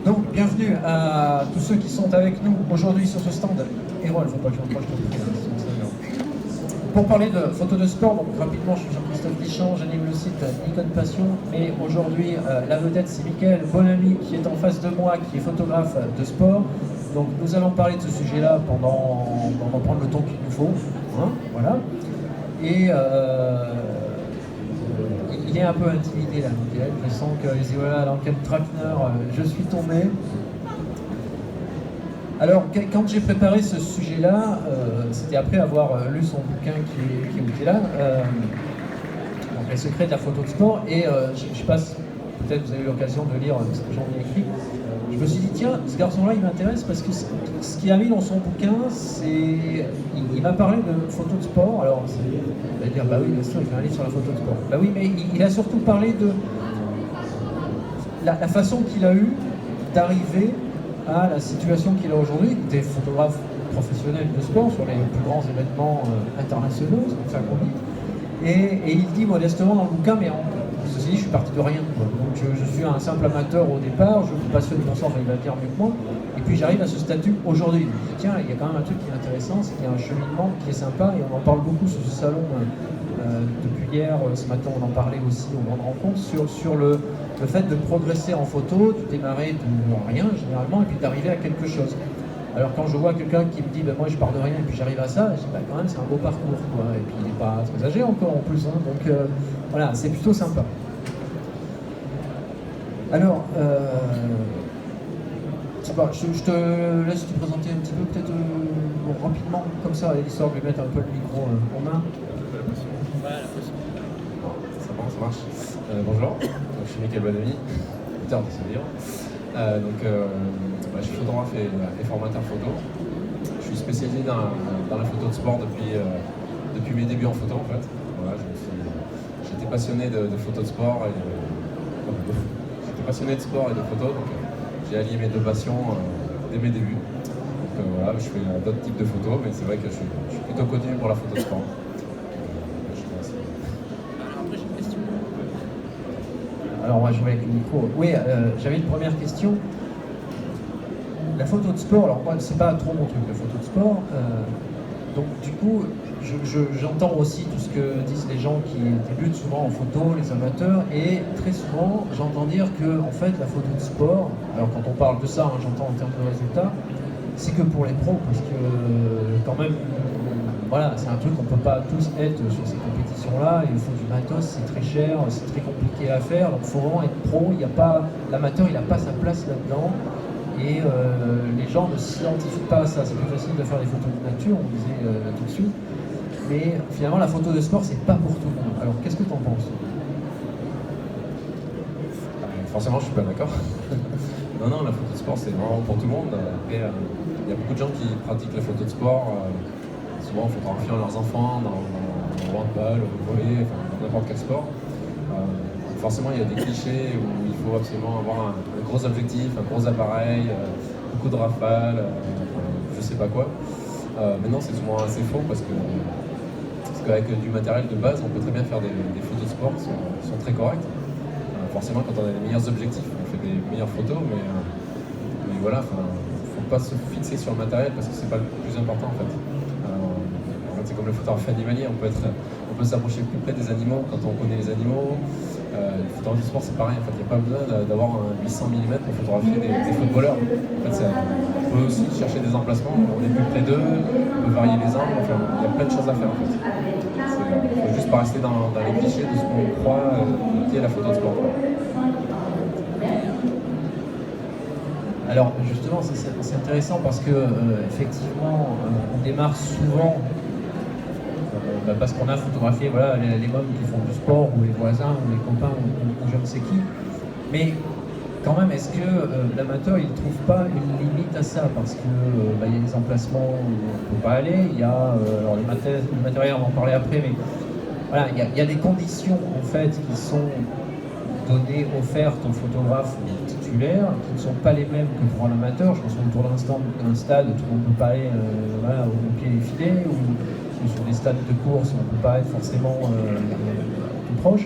Donc, bienvenue à tous ceux qui sont avec nous aujourd'hui sur ce stand. Erol, faut pas que je me proche pour parler de photos de sport. Donc, rapidement, je suis Jean-Christophe Dichand, j'anime le site Nikon Passion. Mais aujourd'hui, la vedette, c'est Mickaël Bonamy qui est en face de moi, qui est photographe de sport. Donc, nous allons parler de ce sujet-là pendant. On va prendre le temps qu'il nous faut. Hein, voilà. Et. Il est un peu intimidé là, Mickaël. Je sens qu'il dit voilà, dans quel traqueneur je suis tombé. Alors, quand j'ai préparé ce sujet-là, c'était après avoir lu son bouquin qui était là, donc Les secrets de la photo de sport, et je passe, peut-être vous avez eu l'occasion de lire ce que j'en ai écrit. Je me suis dit, tiens, ce garçon-là, il m'intéresse parce que ce qu'il a mis dans son bouquin, c'est. Il m'a parlé de photo de sport. Alors, vous allez dire, bah oui, bien sûr, il fait un livre sur la photo de sport. Bah oui, mais il a surtout parlé de la façon qu'il a eu d'arriver à la situation qu'il a aujourd'hui, des photographes professionnels de sport sur les plus grands événements internationaux, c'est ça qu'on dit. Et il dit modestement dans le bouquin, mais ceci dit, je suis parti de rien. Quoi. Donc je suis un simple amateur au départ, je me passionne pour ça, enfin, il va le dire mieux que moi. Et puis j'arrive à ce statut aujourd'hui. Je me dis, tiens, il y a quand même un truc qui est intéressant, c'est qu'il y a un cheminement qui est sympa, et on en parle beaucoup sur ce salon depuis hier, ce matin on en parlait aussi aux grandes rencontres, sur le fait de progresser en photo, de démarrer de rien généralement, et puis d'arriver à quelque chose. Alors quand je vois quelqu'un qui me dit ben moi je pars de rien et puis j'arrive à ça, je dis ben quand même c'est un beau parcours quoi. Et puis il n'est pas très âgé encore en plus, hein, donc voilà, c'est plutôt sympa. Alors, je te laisse te présenter un petit peu peut-être rapidement, comme ça, l'histoire de lui mettre un peu le micro en main. Ça marche. Bonjour, je suis Mickaël Bonamy, auteur de ce livre. Je suis photographe et formateur photo. Je suis spécialisé dans la photo de sport depuis mes débuts en photo en fait. Voilà, j'étais passionné de photo de sport j'étais passionné de sport et de photo, donc j'ai allié mes deux passions dès mes débuts. Donc voilà, je fais d'autres types de photos, mais c'est vrai que je suis plutôt connu pour la photo de sport. Alors on va jouer avec le micro. Oui, j'avais une première question. La photo de sport, alors moi c'est pas trop mon truc la photo de sport, donc du coup j'entends aussi tout ce que disent les gens qui débutent souvent en photo, les amateurs, et très souvent j'entends dire que en fait la photo de sport, alors quand on parle de ça, hein, j'entends en termes de résultats, c'est que pour les pros, parce que quand même, voilà, c'est un truc qu'on peut pas tous être sur ces compétitions-là, il faut du matos, c'est très cher, c'est très compliqué à faire, donc il faut vraiment être pro, l'amateur il n'a pas sa place là-dedans. Et les gens ne s'identifient pas à ça. C'est plus facile de faire des photos de nature, on disait tout de suite. Mais finalement, la photo de sport, c'est pas pour tout le monde. Alors, qu'est-ce que tu en penses? Forcément, je suis pas d'accord. Non, la photo de sport, c'est vraiment pour tout le monde. Après, il y a beaucoup de gens qui pratiquent la photo de sport, souvent en photographiant leurs enfants, dans le handball, au volley, enfin, dans n'importe quel sport. Forcément, il y a des clichés où il faut absolument avoir un gros objectif, un gros appareil, beaucoup de rafales, je sais pas quoi. Maintenant, c'est souvent assez faux parce qu'avec du matériel de base, on peut très bien faire des photos de sport qui sont très correctes. Forcément, quand on a les meilleurs objectifs, on fait des meilleures photos, mais voilà, faut pas se fixer sur le matériel parce que c'est pas le plus important en fait. C'est comme le photographe animalier, on peut s'approcher plus près des animaux quand on connaît les animaux. Le photographe du sport c'est pareil, en fait, il n'y a pas besoin d'avoir un 800 mm pour photographier des footballeurs. En fait, on peut aussi chercher des emplacements, on est plus près d'eux, on peut varier les angles, enfin, il y a plein de choses à faire en fait. Il ne faut juste pas rester dans les clichés de ce qu'on croit qu'est la photo de sport. Alors justement, c'est intéressant parce que effectivement, on démarre souvent parce qu'on a photographié voilà, les mômes qui font du sport, ou les voisins, ou les copains, ou je ne sais qui. Mais quand même, est-ce que l'amateur, il ne trouve pas une limite à ça? Parce que y a des emplacements où on ne peut pas aller, il y a alors le matériel, on va en parler après, mais voilà, il y a des conditions en fait qui sont données, offertes aux photographes titulaires, qui ne sont pas les mêmes que pour un amateur. Je pense qu'on tourne d'un stade, tout le monde ne peut pas aller au pied des filets, ou sur des stades de course, on ne peut pas être forcément tout proche.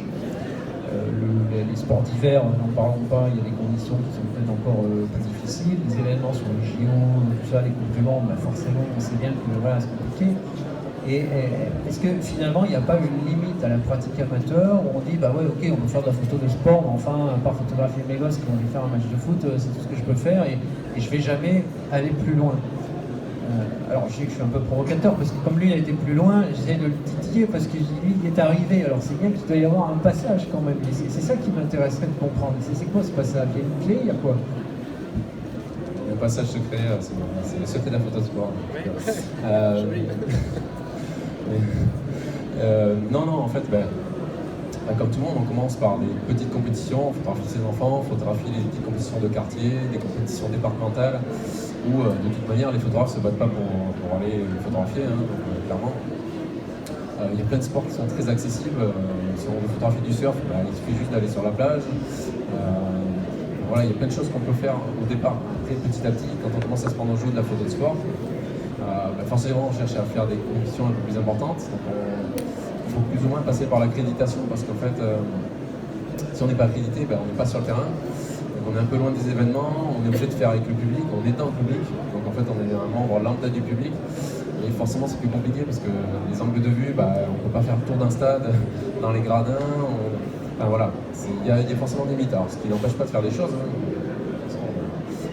les sports d'hiver, n'en parlons pas, il y a des conditions qui sont peut-être encore plus difficiles. Les événements sur les JO, tout ça, les Coupes du Monde, bah forcément, on sait bien que voilà, c'est compliqué. Et est-ce que finalement, il n'y a pas une limite à la pratique amateur où on dit, bah ouais, ok, on peut faire de la photo de sport, mais enfin, à part photographier mes gosses qui vont aller faire un match de foot, c'est tout ce que je peux faire et je ne vais jamais aller plus loin. Alors je sais que je suis un peu provocateur parce que comme lui il a été plus loin, j'essaie de le titiller parce que lui il est arrivé. Alors c'est bien qu'il doit y avoir un passage quand même. Et c'est ça qui m'intéresserait de comprendre. C'est quoi ce passage? Il y a une clé, il y a quoi? Le passage secret, c'est le secret de la photo de sport. Non, en fait, comme tout le monde, on commence par des petites compétitions, on photographie ses enfants, on photographie les petites compétitions de quartier, des compétitions départementales, où de toute manière les photographes ne se battent pas pour aller photographier, hein, donc, clairement. Il y a plein de sports qui sont très accessibles. Si on veut photographier du surf, il suffit juste d'aller sur la plage. Voilà, il y a plein de choses qu'on peut faire au départ. Après, petit à petit, quand on commence à se prendre au jeu de la photo de sport, forcément on cherche à faire des compétitions un peu plus importantes. Donc, il faut plus ou moins passer par l'accréditation parce qu'en fait, si on n'est pas accrédité, on n'est pas sur le terrain. Donc on est un peu loin des événements, on est obligé de faire avec le public, on est dans le public, donc en fait on est un membre lambda du public, et forcément c'est plus compliqué parce que les angles de vue, on ne peut pas faire le tour d'un stade dans les gradins, enfin voilà, il y a forcément des limites, alors ce qui n'empêche pas de faire des choses, hein.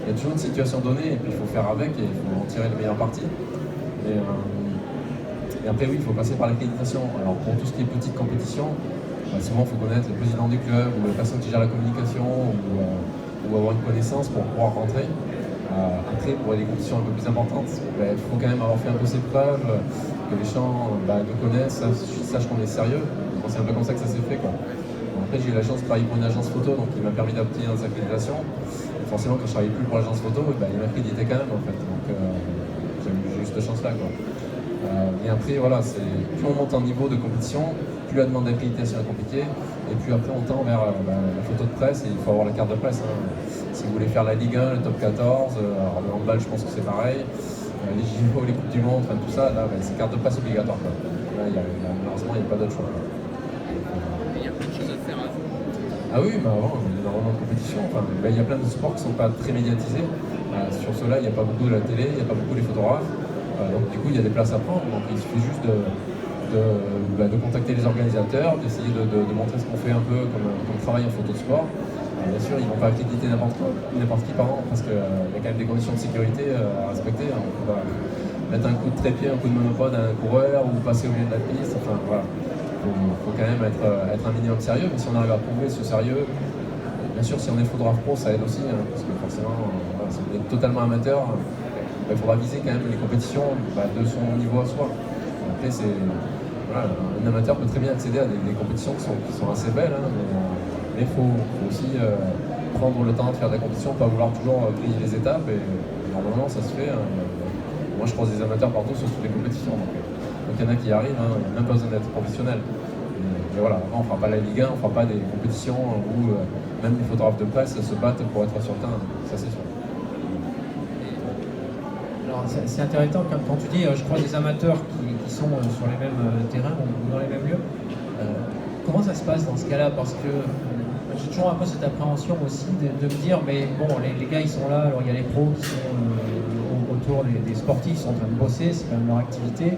Il y a toujours une situation donnée et puis il faut faire avec et il faut en tirer le meilleur parti. Et après oui, il faut passer par l'accréditation. Alors pour tout ce qui est petite compétition, souvent il faut connaître le président du club ou la personne qui gère la communication ou avoir une connaissance pour pouvoir rentrer. Après, pour les compétitions un peu plus importantes, il faut quand même avoir fait un peu ses preuves, que les gens nous connaissent, sachent qu'on est sérieux. C'est un peu comme ça que ça s'est fait, quoi. Bon, après, j'ai eu la chance de travailler pour une agence photo, donc il m'a permis d'obtenir des accréditations. Et forcément, quand je travaillais plus pour l'agence photo, il m'accréditait quand même, en fait. Donc j'ai eu cette chance-là, quoi. Et après, voilà, plus on monte en niveau de compétition, plus la demande d'accréditation est compliquée, et puis après on tend vers la photo de presse, et il faut avoir la carte de presse. Hein. Si vous voulez faire la Ligue 1, le top 14, alors le handball je pense que c'est pareil, les JO, les Coupes du Monde, enfin tout ça, là c'est carte de presse obligatoire. Quoi. Là, malheureusement il n'y a pas d'autre choix. Il y a plein de choses à faire avant. Ah oui, avant, il y a énormément de compétitions. Enfin, il y a plein de sports qui ne sont pas très médiatisés. Sur ceux-là, il n'y a pas beaucoup de la télé, il n'y a pas beaucoup les photographes. Donc du coup, il y a des places à prendre. Donc il suffit juste de contacter les organisateurs, d'essayer de montrer ce qu'on fait un peu comme travail en photo de sport. Bien sûr, ils ne vont pas accréditer n'importe qui par an parce qu'il y a quand même des conditions de sécurité à respecter. On peut pas mettre un coup de trépied, un coup de monopode à un coureur ou passer au milieu de la piste. Enfin voilà, faut quand même être un minimum sérieux. Mais si on arrive à prouver ce sérieux, bien sûr, si on est photographe pro, ça aide aussi, hein, parce que forcément, si on est totalement amateur, il faudra viser quand même les compétitions de son niveau à soi. Après, un amateur peut très bien accéder à des compétitions qui sont assez belles, hein, mais il faut aussi prendre le temps de faire des compétitions, pas vouloir toujours griller les étapes, et normalement ça se fait. Hein. Moi je croise des amateurs partout sur toutes les compétitions, donc il y en a qui arrivent, hein, il n'y a même pas besoin d'être professionnel. Mais voilà, on ne fera pas la Ligue 1, on ne fera pas des compétitions où même les photographes de presse se battent pour être sur le terrain, ça c'est sûr. Alors c'est intéressant quand tu dis je crois des amateurs qui sont sur les mêmes terrains ou dans les mêmes lieux. Comment ça se passe dans ce cas-là? Parce que j'ai toujours un peu cette appréhension aussi de me dire mais bon les gars ils sont là, alors il y a les pros qui sont autour des sportifs, ils sont en train de bosser, c'est quand même leur activité.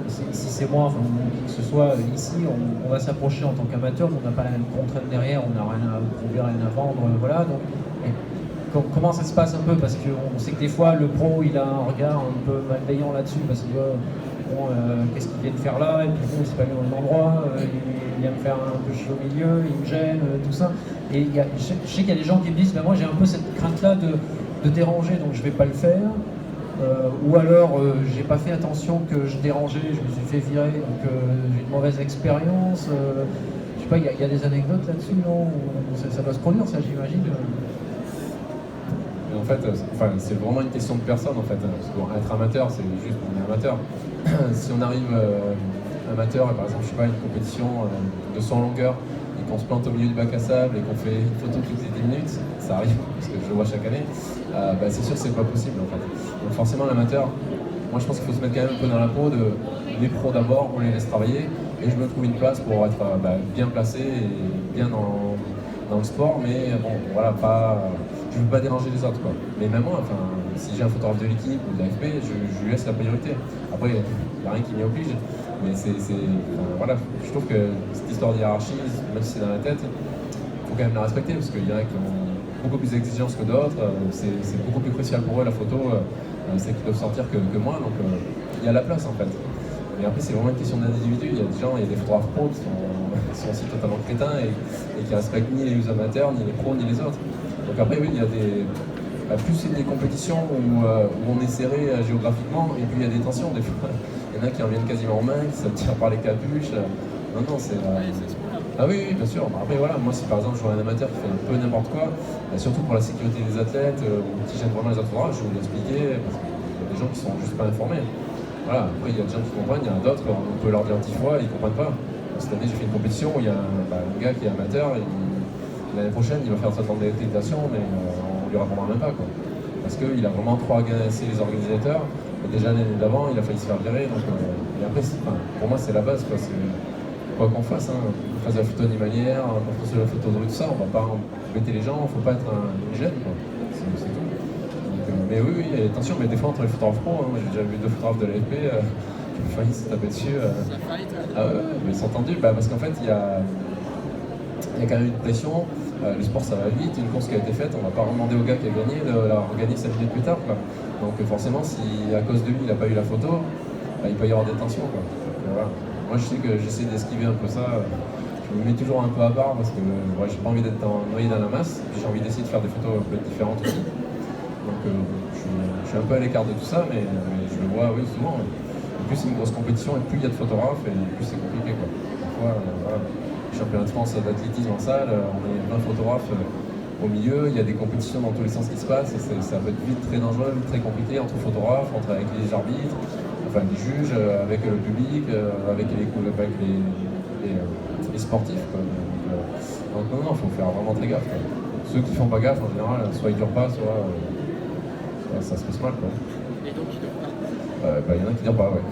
Si c'est moi, enfin, qui que ce soit ici, on va s'approcher en tant qu'amateur, on n'a pas la même contrainte derrière, on n'a rien à prouver, rien à vendre, voilà. Donc, comment ça se passe un peu? Parce qu'on sait que des fois le pro il a un regard un peu malveillant là-dessus parce que qu'est-ce qu'il vient de faire là? Et puis bon, c'est pas le même endroit, il vient me faire un peu chier au milieu, il me gêne, tout ça. Et je sais qu'il y a des gens qui me disent, moi j'ai un peu cette crainte-là de déranger, donc je vais pas le faire. Ou alors j'ai pas fait attention que je dérangeais, je me suis fait virer, donc j'ai une mauvaise expérience. Je sais pas, il y a des anecdotes là-dessus, non? Ça doit se produire, ça, j'imagine. En fait, c'est vraiment une question de personne, en fait. Parce que être amateur, c'est juste qu'on est amateur. Si on arrive amateur, et par exemple, je sais pas, une compétition de 100 longueurs, et qu'on se plante au milieu du bac à sable et qu'on fait une photo toutes les 10 minutes, ça arrive, parce que je le vois chaque année, c'est sûr que c'est pas possible, en fait. Donc forcément, l'amateur, moi je pense qu'il faut se mettre quand même un peu dans la peau des pros d'abord, on les laisse travailler, Et je me trouve une place pour être bien placé et bien dans le sport, mais bon, voilà, je ne veux pas déranger les autres, quoi. Mais même moi, enfin, si j'ai un photographe de l'équipe ou de l'AFP, je lui laisse la priorité. Après, il n'y a rien qui m'y oblige, mais voilà, je trouve que cette histoire d'hiérarchie, même si c'est dans la tête, il faut quand même la respecter, parce qu'il y en a qui ont beaucoup plus d'exigences que d'autres, c'est beaucoup plus crucial pour eux la photo, c'est qu'ils doivent sortir que moi, donc il y a la place en fait. Mais après, c'est vraiment une question d'individu. Il y a des gens, il y a des photographes pros qui sont aussi totalement crétins et qui respectent ni les amateurs, ni les pros, ni les autres. Donc après, oui, il y a plus c'est des compétitions où on est serré géographiquement, et puis il y a des tensions des fois. Il y en a qui en viennent quasiment en main, qui se tirent par les capuches. Non, c'est... Ah oui, bien sûr. Après, voilà, moi, si par exemple je vois un amateur qui fait un peu n'importe quoi, surtout pour la sécurité des athlètes, ou qui gêne vraiment les autres photographes, je vais vous l'expliquer, parce qu'il y a des gens qui sont juste pas informés. Voilà, après il y a des gens qui comprennent, il y en a d'autres, on peut leur dire 10 fois, ils ne comprennent pas. Cette année j'ai fait une compétition où il y a un gars qui est amateur, et l'année prochaine il va faire sa demande d'accréditation, mais on lui répondra même pas, quoi. Parce qu'il a vraiment trop agacé les organisateurs, et déjà l'année d'avant il a failli se faire virer, donc et après pour moi c'est la base, quoi. Quoi qu'on fasse, on fasse la photo animalière, on fasse la photo de rue, tout ça, on va pas embêter les gens, il ne faut pas être un gêne, quoi. C'est tout. Mais oui, attention, mais des fois entre les photographes pro, moi j'ai déjà vu 2 photographes de l'AFP qui ont failli se taper dessus. Ah ouais, mais ils sont tendus, parce qu'en fait il y a quand même une pression, le sport ça va vite, une course qui a été faite, on va pas demander au gars qui a gagné de la regagner 5 minutes plus tard, quoi. Donc forcément si à cause de lui il n'a pas eu la photo, il peut y avoir des tensions, quoi. Voilà. Moi je sais que j'essaie d'esquiver un peu ça, je me mets toujours un peu à part parce que j'ai pas envie d'être noyé dans la masse, puis j'ai envie d'essayer de faire des photos un peu différentes aussi. Donc je suis un peu à l'écart de tout ça, mais je le vois oui, souvent. Et plus c'est une grosse compétition, et plus il y a de photographes, et plus c'est compliqué, quoi. Parfois, voilà, championnat de France d'athlétisme en salle, on est plein de photographes au milieu, il y a des compétitions dans tous les sens qui se passent, et ça peut être vite très dangereux, vite très compliqué entre photographes, avec les arbitres, enfin les juges, avec le public, avec les sportifs, quoi. Donc non, il faut faire vraiment très gaffe, quoi. Ceux qui font pas gaffe, en général, soit ils durent pas, soit ça se passe mal, quoi. Et donc ils durent pas. Il y en a qui durent pas, ouais.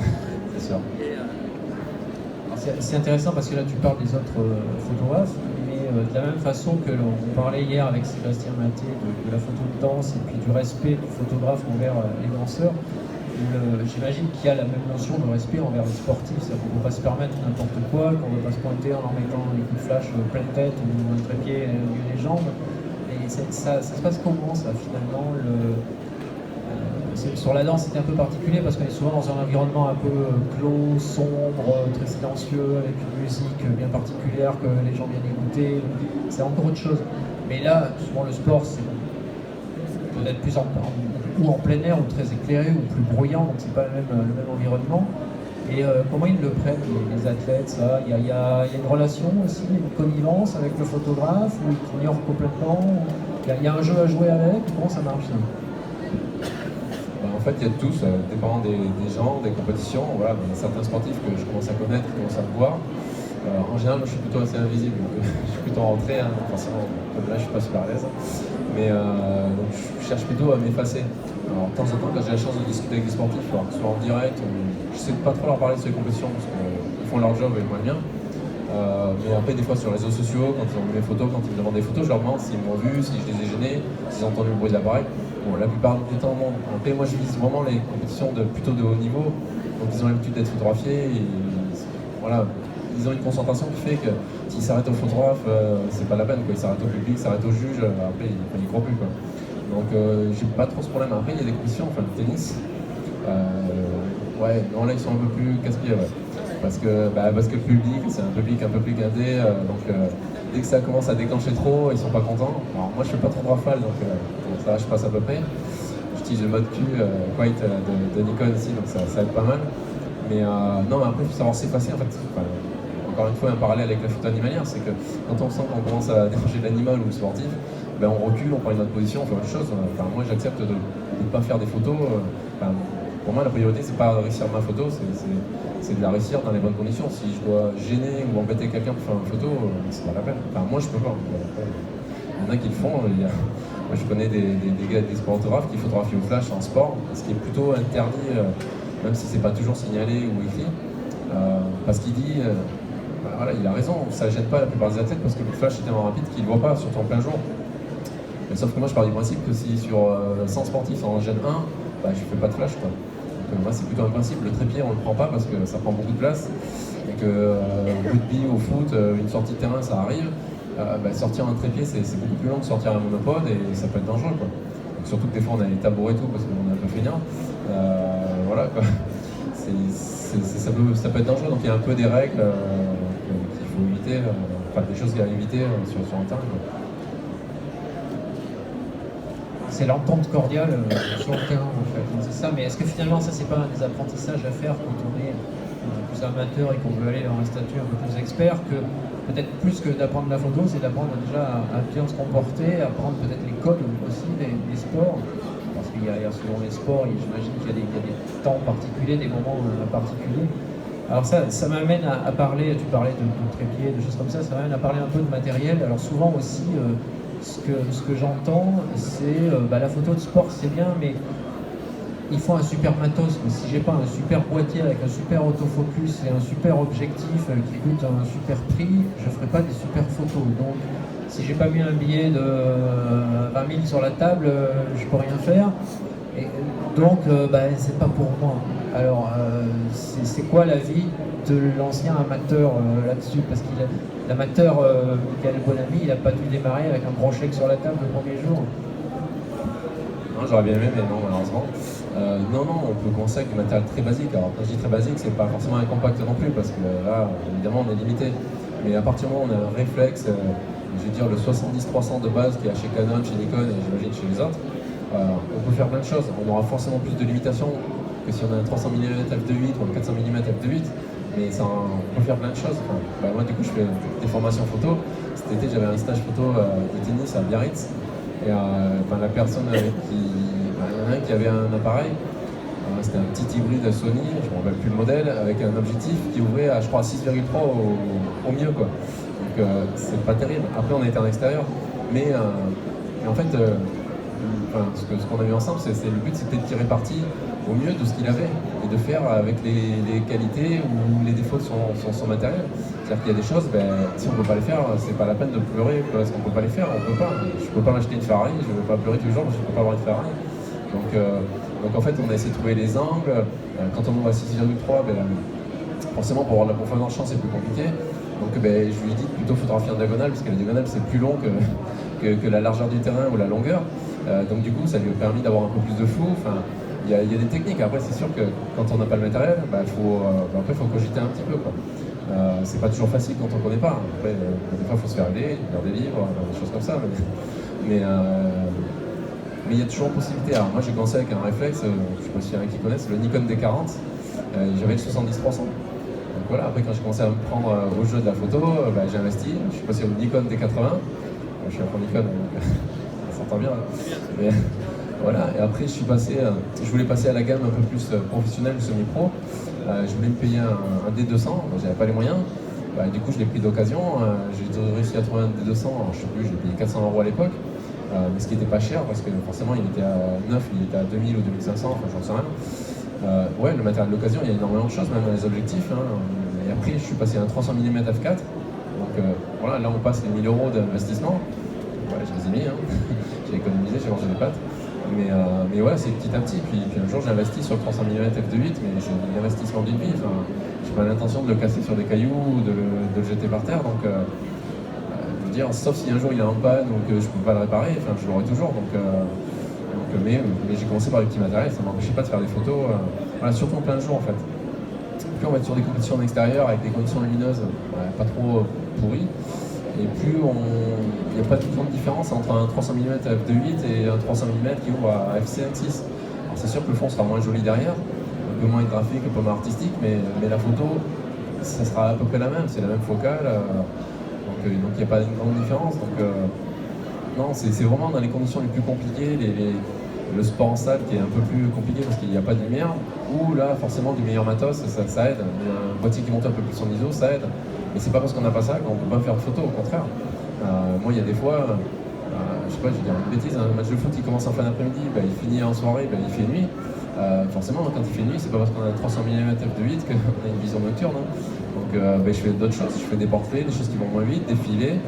C'est sûr. C'est intéressant parce que là tu parles des autres photographes, mais de la même façon que l'on parlait hier avec Sébastien Maté de la photo de danse et puis du respect du photographe envers les danseurs, j'imagine qu'il y a la même notion de respect envers les sportifs, c'est-à-dire qu'on ne peut pas se permettre n'importe quoi, qu'on ne veut pas se pointer en leur mettant les coups de flash pleine tête ou un trépied au milieu des jambes. Et ça se passe comment ça finalement sur la danse, c'est un peu particulier parce qu'on est souvent dans un environnement un peu clos, sombre, très silencieux, avec une musique bien particulière que les gens viennent écouter. C'est encore autre chose. Mais là, souvent le sport, c'est peut-être plus en plein air, ou très éclairé, ou plus bruyant, donc c'est pas le même environnement. Et comment ils le prennent, les athlètes, ça il y a une relation aussi, une connivence avec le photographe, ou ils ignorent complètement? Il y a un jeu à jouer avec? Comment ça marche ça? En fait, il y a de tout, dépendant des gens, des compétitions. Voilà, il y a certains sportifs que je commence à connaître, qui commencent à me voir. En général, je suis plutôt assez invisible, donc je suis plutôt rentré, forcément, comme là, je suis pas super à l'aise. Mais donc, je cherche plutôt à m'effacer. Alors, de temps en temps, quand j'ai la chance de discuter avec des sportifs, alors, soit en direct, je sais pas trop leur parler de ces compétitions, parce qu'ils font leur job et moi le mien. Mais après, des fois, sur les réseaux sociaux, quand ils ont vu mes photos, quand ils me demandent des photos, je leur demande s'ils m'ont vu, si je les ai gênés, s'ils ont entendu le bruit de l'appareil. Bon, la plupart du temps, non. Après, moi, je vise vraiment les compétitions plutôt de haut niveau. Donc, ils ont l'habitude d'être photographiés. Voilà, ils ont une concentration qui fait que s'ils s'arrêtent au photographe, c'est pas la peine, quoi. Ils s'arrêtent au public, ils s'arrêtent au juge. Après, ils n'y croient plus, quoi. Donc, j'ai pas trop ce problème. Après, il y a des compétitions, enfin, le tennis. Ouais, non, là, ils sont un peu plus casse-pieds, ouais. Parce que le public, c'est un public un peu plus gardé. Donc, dès que ça commence à déclencher trop, ils sont pas contents. Alors, moi, je fais pas trop de rafales, donc ça, je passe à peu près. J'utilise le mode Q Quiet de Nikon ici, donc ça aide pas mal. Mais non, mais après, il faut savoir s'effacer, en fait. Enfin, encore une fois, un parallèle avec la photo animalière, c'est que quand on sent qu'on commence à déranger l'animal ou le sportif, on recule, on prend une autre position, on fait autre chose. Enfin, moi, j'accepte de ne pas faire des photos. Pour moi, la priorité, c'est pas réussir ma photo, c'est de la réussir dans les bonnes conditions. Si je dois gêner ou embêter quelqu'un pour faire une photo, c'est pas la peine. Enfin, moi, je peux pas. Il y en a qui le font. Moi, je connais des photographes qui photographient au flash en sport, ce qui est plutôt interdit, même si c'est pas toujours signalé ou écrit. Parce qu'il dit, bah, voilà, il a raison, ça ne gêne pas la plupart des athlètes parce que le flash est tellement rapide qu'ils ne le voient pas, surtout en plein jour. Mais sauf que moi je pars du principe que si sur 100 sportifs en gêne 1, bah, je fais pas de flash, quoi. Donc moi c'est plutôt un principe, le trépied on le prend pas parce que ça prend beaucoup de place et que au rugby, au foot, une sortie de terrain ça arrive. Bah, sortir un trépied c'est beaucoup plus long que sortir un monopode et ça peut être dangereux, quoi. Donc, surtout que des fois on a les tabourets et tout parce qu'on est un peu feignant. Voilà, quoi. Ça peut être dangereux, donc il y a un peu des règles qu'il faut éviter, enfin des choses à éviter sur un terrain, quoi. C'est l'entente cordiale sur le terrain en fait, c'est ça, mais est-ce que finalement ça c'est pas un des apprentissages à faire quand on est plus amateur et qu'on veut aller dans un statut un peu plus expert, que peut-être plus que d'apprendre la photo, c'est d'apprendre déjà à bien se comporter, apprendre peut-être les codes aussi des sports, parce qu'il y a selon les sports, j'imagine qu'il y a des temps particuliers, des moments particuliers. Alors ça m'amène à parler, tu parlais de trépied, de choses comme ça m'amène à parler un peu de matériel. Alors souvent aussi, ce que j'entends, c'est la photo de sport c'est bien, mais il faut un super matos. Mais si j'ai pas un super boîtier avec un super autofocus et un super objectif qui coûte un super prix, je ferai pas des super photos. Donc si j'ai pas mis un billet de 20 000 sur la table, je peux rien faire. Et donc c'est pas pour moi. Alors c'est quoi l'avis de l'ancien amateur là-dessus? Parce que l'amateur Michael Bonamy, il n'a pas dû démarrer avec un gros chèque sur la table le premier jour. Non, j'aurais bien aimé, mais non, malheureusement. Non, on peut commencer avec du matériel très basique. Alors quand je dis très basique, c'est pas forcément un compact non plus, parce que là, évidemment, on est limité. Mais à partir du moment où on a un réflexe, je veux dire le 70-300 de base qu'il y a chez Canon, chez Nikon et j'imagine chez les autres, on peut faire plein de choses. On aura forcément plus de limitations que si on a un 300 mm f2.8 ou un 400 mm f2.8, mais on peut faire plein de choses. Enfin, moi, du coup, je fais des formations photo. Cet été, j'avais un stage photo de tennis à Biarritz. Et la personne il y en a un qui avait un appareil, c'était un petit hybride Sony, je ne me rappelle plus le modèle, avec un objectif qui ouvrait à, je crois, 6,3 au mieux, quoi. Donc c'est pas terrible. Après, on était en extérieur, mais en fait, ce qu'on a vu ensemble, le but c'était de tirer parti au mieux de ce qu'il avait et de faire avec les qualités ou les défauts de son matériel. C'est-à-dire qu'il y a des choses, si on ne peut pas les faire, c'est pas la peine de pleurer parce qu'on ne peut pas les faire, on peut pas. Je ne peux pas m'acheter une Ferrari, je ne vais pas pleurer tous les jours parce que je ne peux pas avoir une Ferrari. Donc en fait, on a essayé de trouver les angles. Quand on ouvre à 6,3, forcément pour avoir de la profondeur de champ, c'est plus compliqué. Donc je lui ai dit plutôt photographier en diagonale, parce que la diagonale c'est plus long que la largeur du terrain ou la longueur. Donc du coup, ça lui a permis d'avoir un peu plus de flou. Il y a des techniques. Après, c'est sûr que quand on n'a pas le matériel, après, il faut cogiter un petit peu, quoi. C'est pas toujours facile quand on ne connaît pas. Après, des fois, il faut se faire aider, lire des livres, des choses comme ça. Mais il y a toujours possibilité. Alors, moi, j'ai commencé avec un réflexe, je ne sais pas s'il y en a qui connaissent, le Nikon D40. J'avais le 70-300. Donc voilà, après, quand j'ai commencé à me prendre au jeu de la photo, j'ai investi. Je suis passé au Nikon D80. Je suis un pro Nikon, donc ça s'entend bien. Mais, voilà, et après je voulais passer à la gamme un peu plus professionnelle, semi-pro. Je voulais me payer un D200, j'avais pas les moyens. Du coup, je l'ai pris d'occasion. J'ai réussi à trouver un D200, alors, je sais plus, j'ai payé 400 € à l'époque. Mais ce qui n'était pas cher, parce que forcément, il était à 9, il était à 2000 ou 2500, enfin, j'en sais rien. Ouais, le matériel d'occasion, il y a énormément de choses, même dans les objectifs. Et après, je suis passé à un 300 mm f4. Donc voilà, là, on passe les 1000 € d'investissement. Ouais, je les ai mis, j'ai économisé, j'ai mangé des pâtes. Mais voilà, c'est petit à petit. Puis un jour, j'ai investi sur le 300 mm f2.8, mais j'ai l'investissement d'une vie. J'ai pas l'intention de le casser sur des cailloux ou de le jeter par terre. Donc, je veux dire, sauf si un jour il est en panne ou que je peux pas le réparer, je l'aurai toujours. Mais j'ai commencé par les petits matériels, ça m'empêchait pas de faire des photos. Voilà, surtout en plein jour, en fait. Plus on va être sur des compétitions en extérieur avec des conditions lumineuses pas trop pourries. Et plus il n'y a pas de grande différence entre un 300 mm f2.8 et un 300 mm qui ouvre à f1.6. Alors c'est sûr que le fond sera moins joli derrière, un peu moins graphique, un peu moins artistique, mais la photo, ça sera à peu près la même, c'est la même focale, donc il n'y a pas une grande différence. Non, c'est vraiment dans les conditions les plus compliquées, le sport en salle qui est un peu plus compliqué parce qu'il n'y a pas de lumière, ou là forcément du meilleur matos, ça aide, un boîtier qui monte un peu plus son ISO, ça aide. Mais c'est pas parce qu'on n'a pas ça qu'on ne peut pas faire de photos, au contraire. Moi, il y a des fois, je sais pas, je vais dire une bêtise, un match de foot qui commence en fin d'après-midi, il finit en soirée, il fait nuit. Forcément, quand il fait nuit, c'est pas parce qu'on a 300 mm f2.8 qu'on a une vision nocturne. Donc je fais d'autres choses, je fais des portraits, des choses qui vont moins vite, des filets.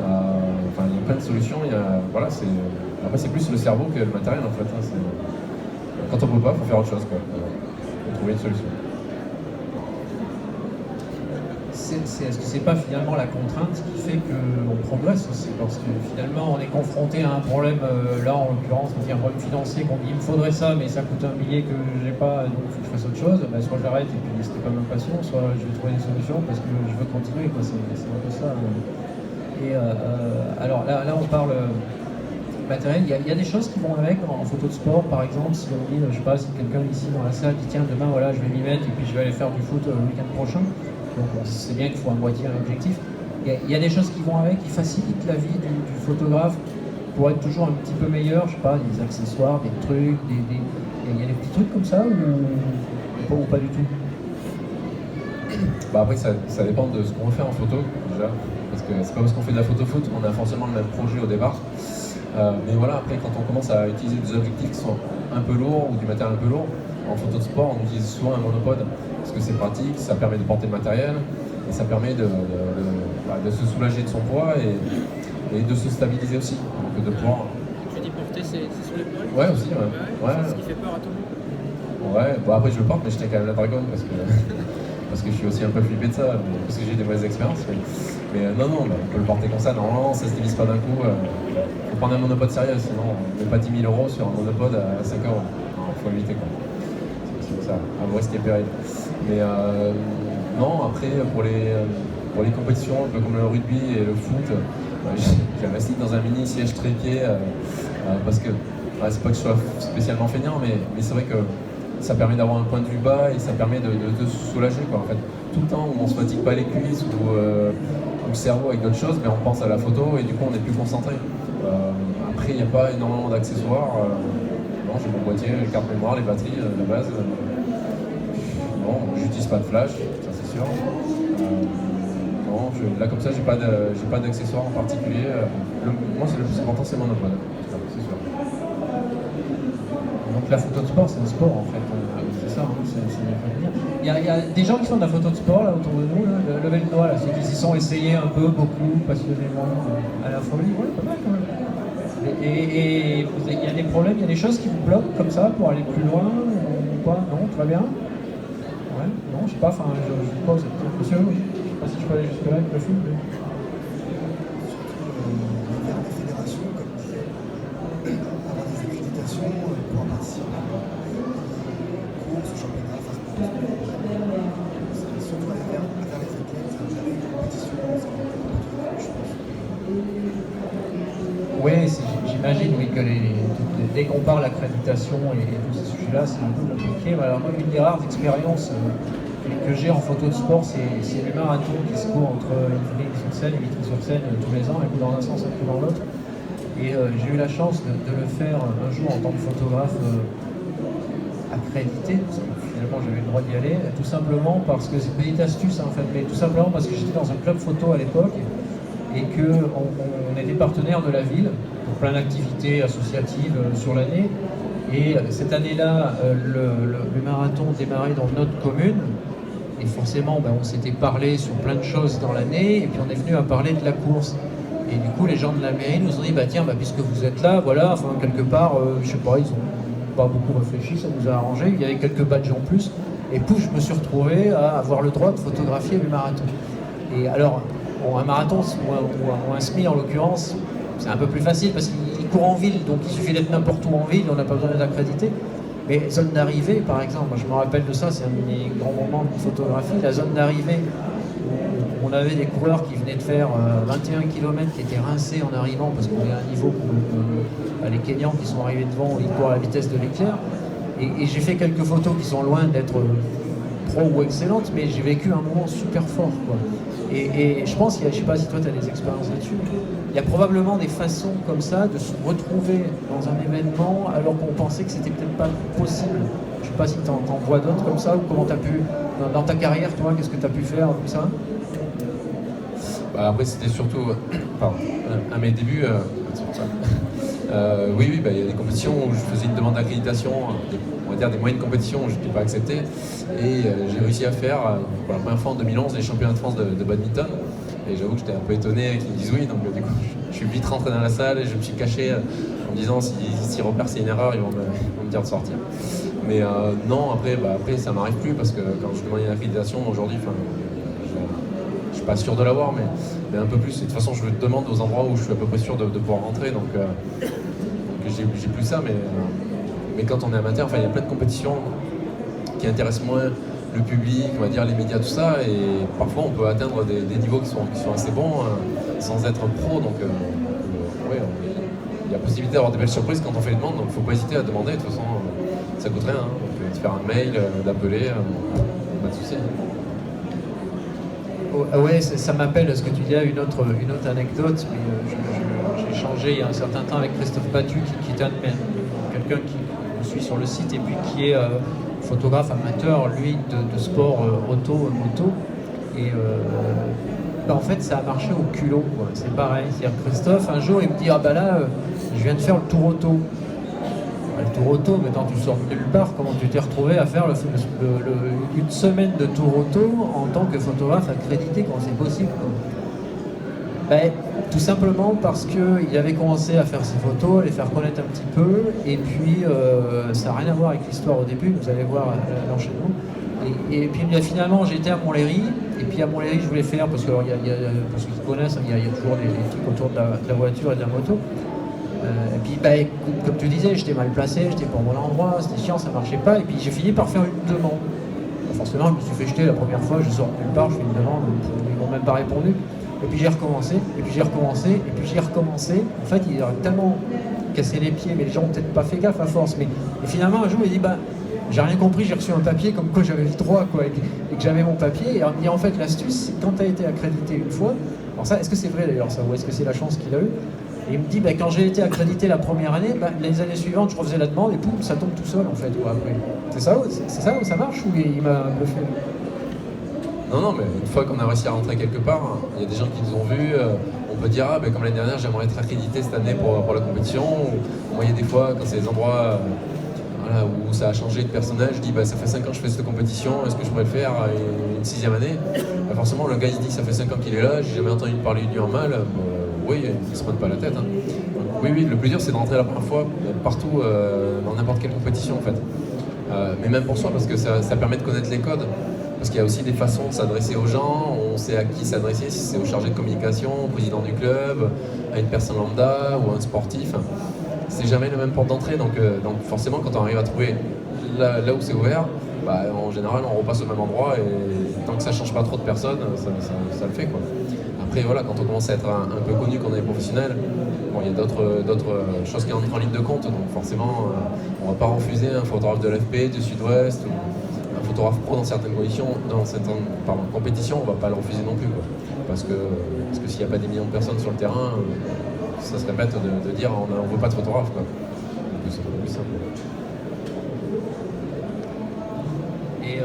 Enfin, il y a plein de solutions. Voilà, après, c'est plus le cerveau que le matériel en fait. Hein, quand on peut pas, il faut faire autre chose. Faut trouver une solution. Est-ce que c'est pas finalement la contrainte qui fait qu'on progresse aussi? Parce que finalement, on est confronté à un problème, là en l'occurrence, un problème financier, qu'on dit il me faudrait ça, mais ça coûte un billet que j'ai pas, donc il faut que je fasse autre chose. Ben, soit j'arrête et puis c'était pas ma passion, soit je vais trouver des solutions parce que je veux continuer. C'est un peu ça. Et alors là, on parle matériel. Il y a des choses qui vont avec en photo de sport, par exemple. Si on dit, je sais pas, si quelqu'un ici dans la salle dit tiens, demain, voilà, je vais m'y mettre et puis je vais aller faire du foot le week-end prochain. Donc on sait bien qu'il faut un boîtier, un objectif. Il y a des choses qui vont avec, qui facilitent la vie du photographe pour être toujours un petit peu meilleur. Je sais pas, des accessoires, des trucs, il y a des petits trucs comme ça ou pas du tout? Après, ça dépend de ce qu'on veut faire en photo, déjà. Parce que c'est pas parce qu'on fait de la photo-foot qu'on a forcément le même projet au départ. Mais voilà, après, quand on commence à utiliser des objectifs qui sont un peu lourds ou du matériel un peu lourd, en photo de sport, on utilise souvent un monopode parce que c'est pratique, ça permet de porter le matériel et ça permet de se soulager de son poids et de se stabiliser aussi. Donc de pouvoir... Tu dis porter, c'est sur l'épaule? Ouais, aussi, ouais. C'est ce qui fait peur à tout le monde. Ouais, après je le porte, mais je tiens quand même la dragonne parce que je suis aussi un peu flippé de ça, parce que j'ai des mauvaises expériences. Mais non, on peut le porter comme ça, normalement ça se divise pas d'un coup. Faut prendre un monopode sérieux, sinon on met pas 10 000 € sur un monopode à 5 €. Il faut éviter quoi. C'est ça, à vous risquer péril. Mais non, après pour les compétitions, un peu comme le rugby et le foot, j'ai investi dans un mini siège trépied parce que c'est pas que je sois spécialement feignant, mais c'est vrai que ça permet d'avoir un point de vue bas et ça permet de se soulager quoi. En fait, tout le temps où on se fatigue pas les cuisses ou le cerveau avec d'autres choses, mais on pense à la photo et du coup on est plus concentré. Après il n'y a pas énormément d'accessoires. Non, j'ai mon boîtier, les cartes mémoire, les batteries, la base. Non, j'utilise pas de flash, ça c'est sûr. Non, là comme ça j'ai pas d'accessoires en particulier. Moi c'est le plus important, c'est mon monopode, c'est sûr. Donc la photo de sport, c'est un sport en fait, c'est ça, il y a des gens qui font de la photo de sport là autour de nous, là, levez le doigt, là, ceux qui s'y sont essayés un peu, beaucoup, passionnément, à la folie, ouais, pas mal quand même. Et il y a des problèmes, il y a des choses qui vous bloquent comme ça pour aller plus loin ou pas? Non, tout va bien? Ouais, non, je sais pas, enfin, je pose, monsieur, oui, je sais pas si je peux aller jusque là avec le film. Mais... pour participer à courses, au championnat, surtout à faire les athlètes, jamais une compétition, je pense. Oui, j'imagine oui, que dès qu'on parle d'accréditation et tous ces sujets-là, c'est un peu compliqué. Alors moi, une des rares expériences que j'ai en photo de sport, c'est le marathon qui se court entre Ivry-sur-Seine et Vitry-sur-Seine tous les ans, un coup dans un sens, un coup dans l'autre. Et j'ai eu la chance de le faire un jour en tant que photographe accrédité, parce que finalement j'avais le droit d'y aller, tout simplement parce que c'est une petite astuce en fait, mais tout simplement parce que j'étais dans un club photo à l'époque et qu'on était partenaire de la ville pour plein d'activités associatives sur l'année. Et cette année-là, le marathon démarrait dans notre commune. Et forcément, on s'était parlé sur plein de choses dans l'année, et puis on est venu à parler de la course. Et du coup, les gens de la mairie nous ont dit, tiens, puisque vous êtes là, voilà, enfin, quelque part, je sais pas, ils ont pas beaucoup réfléchi, ça nous a arrangé, il y avait quelques badges en plus, et pouf, je me suis retrouvé à avoir le droit de photographier le marathon. Et alors, un marathon, ou un semi en l'occurrence, c'est un peu plus facile, parce qu'il court en ville, donc il suffit d'être n'importe où en ville, on n'a pas besoin d'être accrédité. Mais zone d'arrivée, par exemple, moi je me rappelle de ça, c'est un de mes grands moments de photographie, la zone d'arrivée, on avait des coureurs qui venaient de faire 21 km qui étaient rincés en arrivant parce qu'on est à un niveau où les Kenyans qui sont arrivés devant, ils courent à la vitesse de l'éclair. Et j'ai fait quelques photos qui sont loin d'être pro ou excellentes, mais j'ai vécu un moment super fort, quoi. Et je pense, je ne sais pas si toi tu as des expériences là-dessus, il y a probablement des façons comme ça de se retrouver dans un événement alors qu'on pensait que c'était peut-être pas possible. Je ne sais pas si tu en vois d'autres comme ça, ou comment tu as pu, dans ta carrière, toi, qu'est-ce que tu as pu faire comme ça? Après, c'était surtout, à mes débuts, Oui, bah, il y a des compétitions où je faisais une demande d'accréditation, on va dire des moyennes compétitions où je n'étais pas accepté. Et j'ai réussi à faire, pour la première fois en 2011, les championnats de France de badminton. Et j'avoue que j'étais un peu étonné qu'ils me disent oui, donc du coup je suis vite rentré dans la salle et je me suis caché en me disant si repèrent c'est une erreur, ils vont me dire de sortir. Mais non, après ça m'arrive plus parce que quand je demande une accréditation aujourd'hui, je suis pas sûr de l'avoir, mais un peu plus. Et de toute façon, je le demande aux endroits où je suis à peu près sûr de pouvoir rentrer, donc j'ai plus ça. Mais quand on est amateur, il y a plein de compétitions qui intéressent moins le public, on va dire les médias, tout ça, et parfois on peut atteindre des niveaux qui sont assez bons sans être pro. Donc ouais, il y a possibilité d'avoir des belles surprises quand on fait les demandes, donc il ne faut pas hésiter à demander. De toute façon, ça coûte rien, hein. Donc de faire un mail, d'appeler, pas de souci. Oh, ouais, ça m'appelle ce que tu dis là, une autre anecdote, mais j'ai échangé il y a un certain temps avec Christophe Battu, qui est quelqu'un qui me suit sur le site et puis qui est photographe amateur, lui, de sport auto, moto. Et en fait, ça a marché au culot, quoi. C'est pareil. C'est-à-dire Christophe, un jour, il me dit ah bah là, je viens de faire le tour auto. Le tour auto, maintenant tu sors de nulle part, comment tu t'es retrouvé à faire une semaine de tour auto en tant que photographe accrédité, quand c'est possible, quoi. Ben, tout simplement parce qu'il avait commencé à faire ses photos, à les faire connaître un petit peu, et puis ça n'a rien à voir avec l'histoire au début, vous allez voir l'enchaînement. Et puis finalement j'étais à Montlhéry, et puis à Montlhéry je voulais faire, parce que pour ceux qui connaissent, il y a toujours des trucs autour de la voiture et de la moto. Et puis comme tu disais, j'étais mal placé, j'étais pas au bon endroit, c'était chiant, ça marchait pas, et puis j'ai fini par faire une demande. Forcément, je me suis fait jeter la première fois, je sors de nulle part, je fais une demande, ils m'ont même pas répondu. Et puis j'ai recommencé, et puis j'ai recommencé, et puis j'ai recommencé. En fait, il aurait tellement cassé les pieds, mais les gens n'ont peut-être pas fait gaffe à force. Et finalement, un jour, il dit j'ai rien compris, j'ai reçu un papier comme quoi j'avais le droit, quoi, et que j'avais mon papier. Et en fait, l'astuce, c'est quand tu as été accrédité une fois. Alors ça, est-ce que c'est vrai d'ailleurs ça, ou est-ce que c'est la chance qu'il a eue? Et il me dit quand j'ai été accrédité la première année, les années suivantes, je refaisais la demande et poum, ça tombe tout seul en fait, quoi, après. C'est ça où ça marche, ou il m'a bluffé? Non, mais une fois qu'on a réussi à rentrer quelque part, il y a des gens qui nous ont vus, on peut dire comme l'année dernière, j'aimerais être accrédité cette année pour la compétition. Ou moi, il y a des fois, quand c'est des endroits où ça a changé de personnage, je dis ça fait 5 ans que je fais cette compétition, est-ce que je pourrais le faire une 6e année? Forcément, le gars il dit ça fait 5 ans qu'il est là, j'ai jamais entendu parler du en mal. Oui, il ne se prenne pas la tête, hein. Oui, le plus dur c'est de rentrer la première fois partout, dans n'importe quelle compétition en fait. Mais même pour soi, parce que ça permet de connaître les codes. Parce qu'il y a aussi des façons de s'adresser aux gens, on sait à qui s'adresser, si c'est au chargé de communication, au président du club, à une personne lambda ou à un sportif. C'est jamais la même porte d'entrée, donc forcément quand on arrive à trouver là où c'est ouvert, en général on repasse au même endroit et tant que ça change pas trop de personnes, ça le fait, quoi. Après voilà, quand on commence à être un peu connu, qu'on est professionnel, il y a d'autres choses qui entrent en ligne de compte, donc forcément on va pas refuser un photographe de l'AFP, du Sud-Ouest, un photographe pro dans certaines conditions, dans certaines compétitions, on va pas le refuser non plus, quoi. Parce que s'il n'y a pas des millions de personnes sur le terrain, ça serait bête de dire on ne veut pas de photographe, quoi. Donc c'est beaucoup plus simple. Et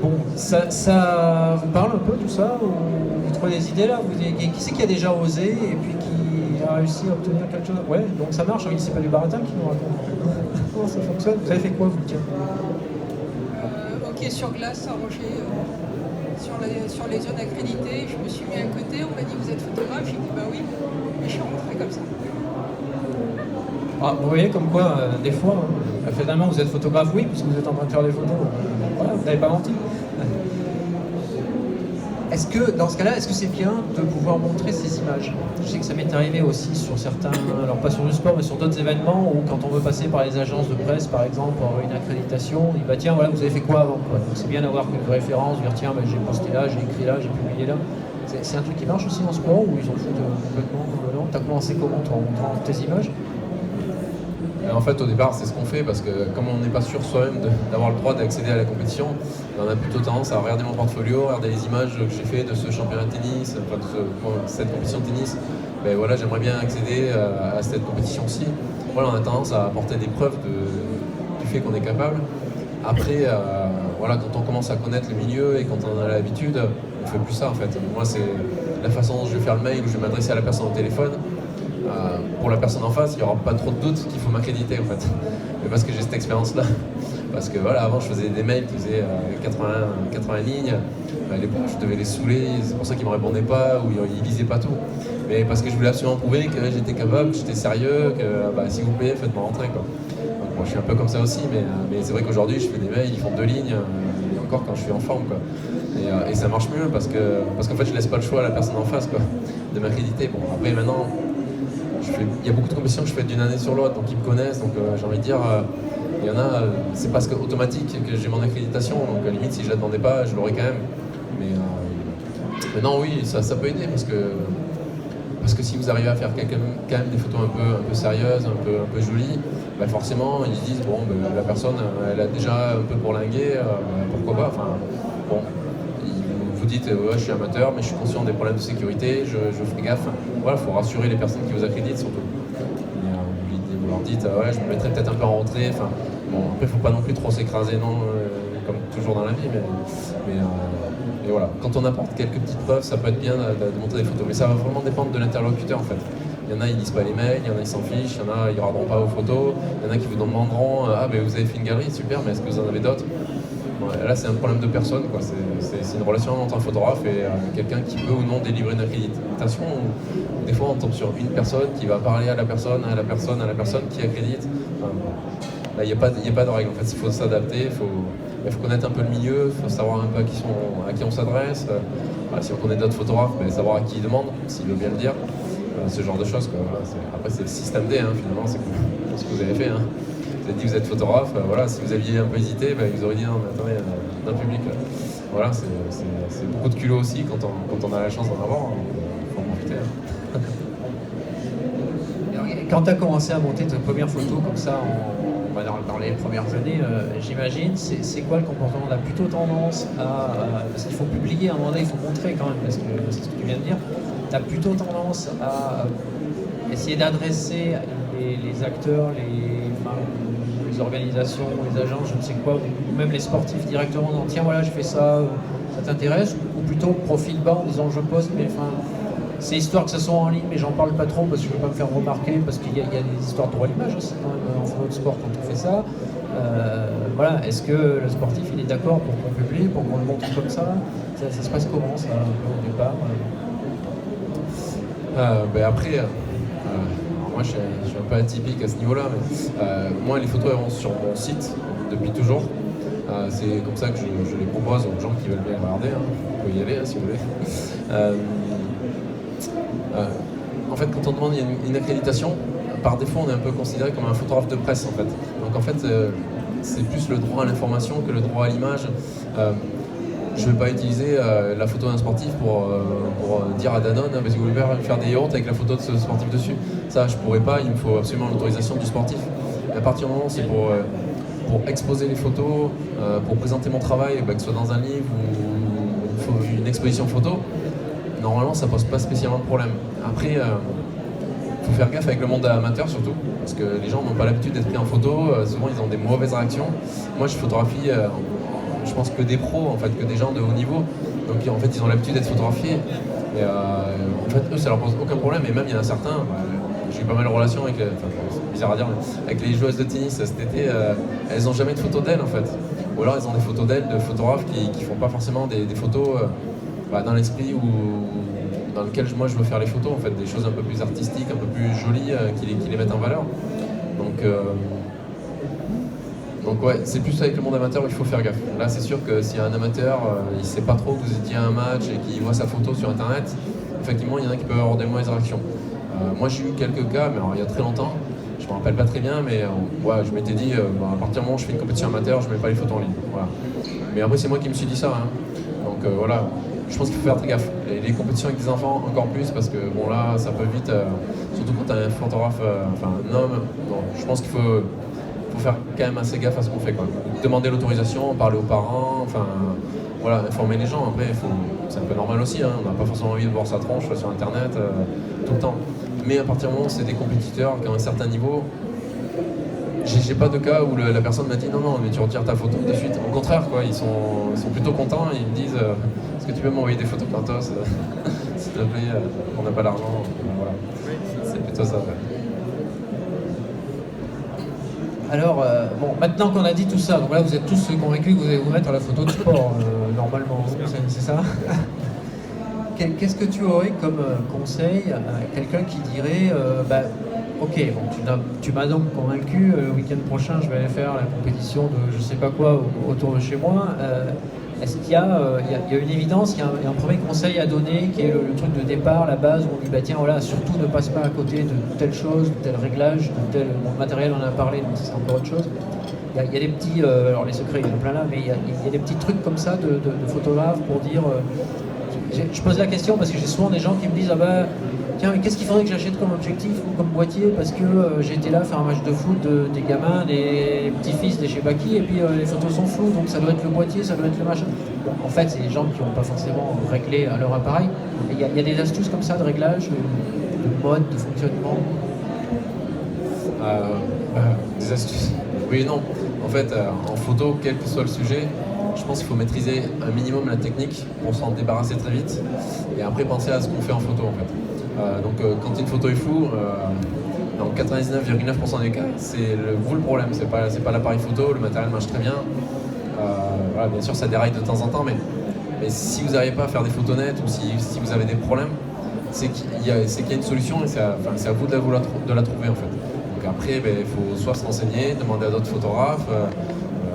bon, ça vous parle un peu tout ça, ou vous trouvez des idées là? Qui c'est qui a déjà osé et puis qui a réussi à obtenir quelque chose? Ouais, donc ça marche, oui, c'est pas du baratin qui nous raconte. Comment ça fonctionne? Vous avez fait quoi, vous, tiens? Hockey sur glace à Rocher, sur les zones accréditées. Je me suis mis à côté, on m'a dit vous êtes photographe, j'ai dit oui, et je suis rentré comme ça. Ah, vous voyez comme quoi, des fois, finalement vous êtes photographe, oui, puisque vous êtes en train de faire des photos. Voilà, vous n'avez pas menti. Est-ce que, dans ce cas-là, est-ce que c'est bien de pouvoir montrer ces images? Je sais que ça m'est arrivé aussi sur certains, alors pas sur le sport, mais sur d'autres événements où quand on veut passer par les agences de presse, par exemple, pour avoir une accréditation, on dit tiens, voilà, vous avez fait quoi avant, quoi. Donc c'est bien d'avoir quelques références, dire tiens, j'ai posté là, j'ai écrit là, j'ai publié là. C'est un truc qui marche aussi en sport ou ils en foutent complètement? Non, t'as commencé comment, toi, en montrant tes images? En fait, au départ, c'est ce qu'on fait parce que comme on n'est pas sûr soi-même d'avoir le droit d'accéder à la compétition, on a plutôt tendance à regarder mon portfolio, regarder les images que j'ai fait de ce championnat de tennis, enfin de cette compétition de tennis. Voilà, j'aimerais bien accéder à cette compétition-ci. Voilà, on a tendance à apporter des preuves du fait qu'on est capable. Après, voilà, quand on commence à connaître le milieu et quand on a l'habitude, on fait plus ça en fait. Moi, c'est la façon dont je vais faire le mail ou je vais m'adresser à la personne au téléphone. Pour la personne en face, il n'y aura pas trop de doute qu'il faut m'accréditer en fait. Mais parce que j'ai cette expérience-là. Parce que voilà, avant je faisais des mails qui faisaient 80 lignes. À l'époque, je devais les saouler, c'est pour ça qu'ils ne me répondaient pas ou ils ne lisaient pas tout. Mais parce que je voulais absolument prouver que j'étais capable, que j'étais sérieux, que s'il vous plaît, faites-moi rentrer quoi. Donc, moi, je suis un peu comme ça aussi, mais c'est vrai qu'aujourd'hui je fais des mails, ils font 2 lignes, et encore quand je suis en forme quoi. Et ça marche mieux parce qu'en fait je laisse pas le choix à la personne en face quoi, de m'accréditer. Bon après maintenant, il y a beaucoup de compétitions que je fais d'une année sur l'autre, donc ils me connaissent, donc j'ai envie de dire, il y en a, c'est presque automatique que j'ai mon accréditation, donc à la limite si je la demandais pas, je l'aurais quand même. Mais non oui, ça peut aider parce que si vous arrivez à faire quand même des photos un peu sérieuses, un peu jolies, bah forcément ils se disent bon la personne elle a déjà un peu bourlingué, pourquoi pas, enfin bon, vous dites ouais, je suis amateur mais je suis conscient des problèmes de sécurité, je fais gaffe, voilà, faut rassurer les personnes qui vous accréditent surtout. Et, vous leur dites ouais je me mettrais peut-être un peu en retrait, enfin bon après faut pas non plus trop s'écraser non, comme toujours dans la vie, mais voilà, quand on apporte quelques petites preuves, ça peut être bien de montrer des photos, mais ça va vraiment dépendre de l'interlocuteur en fait. Il y en a, ils lisent pas les mails, il y en a, ils s'en fichent, il y en a, ils regarderont pas vos photos, il y en a qui vous demanderont ah ben vous avez fait une galerie, super, mais est-ce que vous en avez d'autres? Ouais, là c'est un problème de personne, quoi. C'est une relation entre un photographe et quelqu'un qui peut ou non délivrer une accréditation. Des fois on tombe sur une personne qui va parler à la personne qui accrédite. Enfin, là il n'y a pas de règle, en fait il faut s'adapter, il faut connaître un peu le milieu, il faut savoir un peu à qui on s'adresse. Si on connaît d'autres photographes, savoir à qui il demande, s'il veut bien le dire. Ce genre de choses quoi. Voilà, après c'est le système D finalement, c'est ce que vous avez fait. Vous avez dit que vous êtes photographe, voilà, si vous aviez un peu hésité, ils auraient dit non mais attendez, dans le public. Voilà, c'est beaucoup de culot aussi quand on a la chance d'en avoir, donc il faut en profiter. Quand tu as commencé à monter tes premières photos comme ça, on va dans les premières années, j'imagine, c'est quoi le comportement? On a plutôt tendance parce qu'il faut publier, à un moment donné, il faut montrer quand même, parce que c'est ce que tu viens de dire, tu as plutôt tendance à essayer d'adresser les acteurs, les organisations, les agents, je ne sais quoi, ou même les sportifs directement, en disant tiens voilà je fais ça, ça t'intéresse, ou plutôt profil bas en disant je poste, mais enfin c'est histoire que ça soit en ligne, mais j'en parle pas trop parce que je veux pas me faire remarquer, parce qu'il y a des histoires de droit à l'image aussi quand même en photo de sport quand on fait ça. Voilà, est-ce que le sportif il est d'accord pour qu'on publie, pour qu'on le montre comme ça? Ça se passe comment ça au départ? Après, moi je suis un peu atypique à ce niveau-là, mais moi les photos elles vont sur mon site depuis toujours. C'est comme ça que je les propose aux gens qui veulent bien regarder, vous pouvez y aller si vous voulez. En fait, quand on demande une accréditation, par défaut on est un peu considéré comme un photographe de presse en fait. Donc en fait c'est plus le droit à l'information que le droit à l'image. Je ne vais pas utiliser la photo d'un sportif pour dire à Danone parce que vous voulez faire des yaourts avec la photo de ce sportif dessus. Ça, je ne pourrais pas, il me faut absolument l'autorisation du sportif. Et à partir du moment où c'est pour exposer les photos, pour présenter mon travail, que ce soit dans un livre ou une exposition photo, normalement ça ne pose pas spécialement de problème. Après, il faut faire gaffe avec le monde amateur surtout, parce que les gens n'ont pas l'habitude d'être pris en photo, souvent ils ont des mauvaises réactions. Moi je photographie, je pense que des pros, en fait, que des gens de haut niveau, donc en fait ils ont l'habitude d'être photographiés, et en fait eux ça leur pose aucun problème, et même il y en a certains, j'ai eu pas mal de relations avec, c'est bizarre à dire, mais avec les joueuses de tennis cet été, elles n'ont jamais de photos d'elles en fait, ou alors elles ont des photos d'elles de photographes qui font pas forcément des photos dans l'esprit ou dans lequel moi je veux faire les photos, en fait, des choses un peu plus artistiques, un peu plus jolies, qui les mettent en valeur. Donc ouais, c'est plus avec le monde amateur où il faut faire gaffe. Là c'est sûr que s'il y a un amateur, il sait pas trop que vous étiez à un match et qu'il voit sa photo sur internet, effectivement il y en a qui peuvent avoir des mauvaises réactions. Moi j'ai eu quelques cas, mais alors, il y a très longtemps, je me rappelle pas très bien, mais je m'étais dit, à partir du moment où je fais une compétition amateur, je mets pas les photos en ligne. Voilà. Mais après c'est moi qui me suis dit ça. Donc voilà, je pense qu'il faut faire très gaffe. Les compétitions avec des enfants encore plus, parce que bon là ça peut vite, surtout quand tu as un photographe, un homme, je pense qu'il faut faire quand même assez gaffe à ce qu'on fait, quoi. Demander l'autorisation, parler aux parents, voilà, informer les gens. Après, c'est un peu normal aussi, on n'a pas forcément envie de voir sa tronche sur internet tout le temps. Mais à partir du moment où c'est des compétiteurs qui ont un certain niveau, j'ai pas de cas où la personne m'a dit non mais tu retires ta photo de suite. Au contraire, quoi, ils sont plutôt contents, ils me disent Est-ce que tu peux m'envoyer des photos gratos s'il te plaît, on n'a pas l'argent. Voilà. C'est plutôt ça. Ouais. Alors, bon, maintenant qu'on a dit tout ça, donc là vous êtes tous convaincus que vous allez vous mettre à la photo de sport, normalement, c'est ça? Qu'est-ce que tu aurais comme conseil à quelqu'un qui dirait, ok, bon, tu m'as donc convaincu, le week-end prochain je vais aller faire la compétition de je sais pas quoi autour de chez moi. Est-ce qu'il y a une évidence, il y a un premier conseil à donner qui est le truc de départ, la base, où on dit bah tiens voilà, surtout ne passe pas à côté de telle chose, de tel réglage, de tel matériel, on en a parlé, donc c'est encore autre chose. Il y a des petits, alors les secrets il y en a plein là, mais il y a des petits trucs comme ça de photographes pour dire, je pose la question parce que j'ai souvent des gens qui me disent ah bah tiens mais qu'est-ce qu'il faudrait que j'achète comme objectif ou comme boîtier parce que j'ai été là faire un match de foot des gamins, des petits-fils, des je sais pas qui, et puis les photos sont floues donc ça doit être le boîtier, ça doit être le machin. Bon, en fait c'est des gens qui n'ont pas forcément réglé à leur appareil. Il y a des astuces comme ça de réglage, de mode, de fonctionnement. Des astuces. Oui et non. En fait, en photo, quel que soit le sujet, je pense qu'il faut maîtriser un minimum la technique pour s'en débarrasser très vite et après penser à ce qu'on fait en photo en fait. Donc quand une photo est floue, dans 99,9% des cas, c'est vous le problème, c'est pas l'appareil photo, le matériel marche très bien. Voilà, bien sûr ça déraille de temps en temps, mais si vous n'arrivez pas à faire des photos nettes ou si vous avez des problèmes, c'est qu'il y a une solution et c'est à vous de la trouver en fait. Donc après, il faut soit se renseigner, demander à d'autres photographes,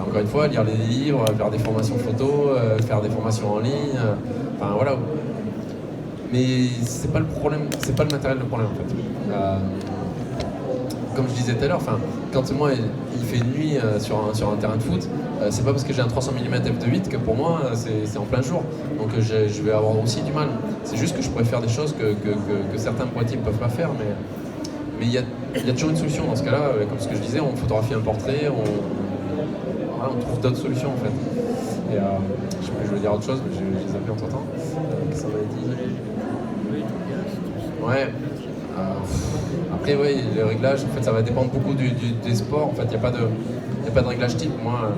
encore une fois, lire les livres, faire des formations photo, faire des formations en ligne, enfin voilà. Mais c'est pas le problème, c'est pas le matériel le problème en fait. Comme je disais tout à l'heure, quand moi il fait nuit sur un terrain de foot, c'est pas parce que j'ai un 300 mm f2.8 que pour moi c'est en plein jour. Donc je vais avoir aussi du mal. C'est juste que je pourrais faire des choses que certains boîtiers ne peuvent pas faire, mais il y a toujours une solution dans ce cas-là. Comme ce que je disais, on photographie un portrait, on trouve d'autres solutions en fait. Et je sais plus, je voulais dire autre chose, mais j'ai zappé entre temps. Qu'est-ce qu'on avait dit? Ouais. Après, oui, les réglages, en fait, ça va dépendre beaucoup des sports. En fait, il n'y a pas de réglage type. Moi,